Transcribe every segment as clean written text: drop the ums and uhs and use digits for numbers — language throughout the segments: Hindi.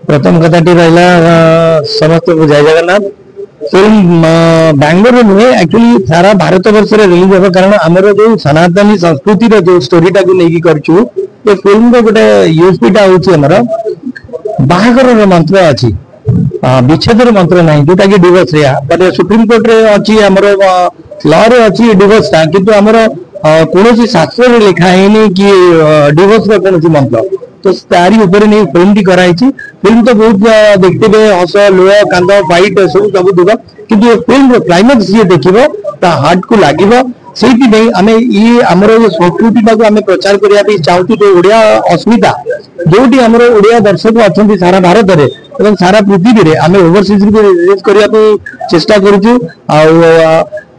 प्रथम कथा रहा समस्त जय जगन्नाथ फिल्म बैंगलोर नुहे एक्चुअली सारा भारत वर्ष रिलीज होगा कारण आमर जो सनातनी संस्कृति जो स्टोरीटा को लेकिन करूँ ये फिल्म को गोटे यूएसपीटा हूँ बाहागर मंत्र अच्छी विच्छेद मंत्र ना जोटा कि डिवोर्स रे सुप्रीम कोर्ट रे अच्छी आमर लॉ रे अच्छी डिवोर्स टा किंतु आमर कौन शास्त्र रे लिखा है कि डिवोर्स रो कौन मंत्र तो तारी ऊपर नहीं फिल्म टी कराई फिल्म तो बहुत देखते हस लुह कांद फाइट सब दुख किंतु ये फिल्म क्लाइमेक्स ये देखिबो ता हार्ट को लागिबो से आम ये आमर संस्कृति आम प्रचार करने चाहूँ जो ओडिया अस्मिता जोटी आमर ओडिया दर्शक अच्छा सारा भारत में सारा पृथ्वी में आम ओवरसीज रिलीज करने चेष्टा करूँ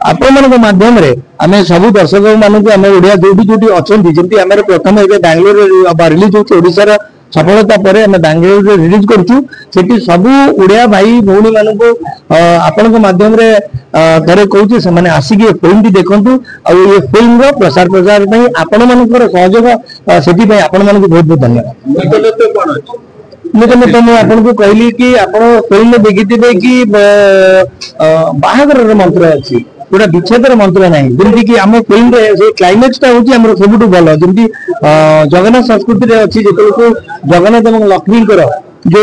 आपण मान माध्यम आम सब दर्शक मानक आम ओडिया जोटी जोटी अच्छा जमी आम प्रथम बैंगलोर रिलीज होशार सफलता पर आम बैंगलोर रिलीज करूँ सब ओडिया भाई भौणी मानक आपण माध्यम थे कहूँ से आसिक फिल्म टी देखु ये फिल्म प्रसार प्रचार आपण मान सहयोग से आपण मान बहुत बहुत धन्यवाद मुझे तो मुझे कहली कि आप फिल्म देखी कि बाहागर मंत्र अच्छी गोटा विच्छेदर मंत्र ना जमी कि आम फिल्म क्लाइमेक्सटा हूँ आम सब भल जमी जगन्नाथ संस्कृति अच्छी जो जगन्नाथ और लक्ष्मी जो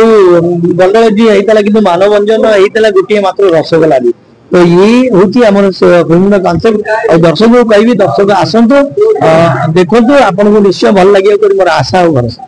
गंडल जी होता कि मानवंजन होता गोटे मात्र रसगोला भी तो ये हूँ आम फिल्म कनसेप्ट और दर्शक को कहि दर्शक आसतु देखो आपको निश्चय भल लगे मोर आशा और भरोसा।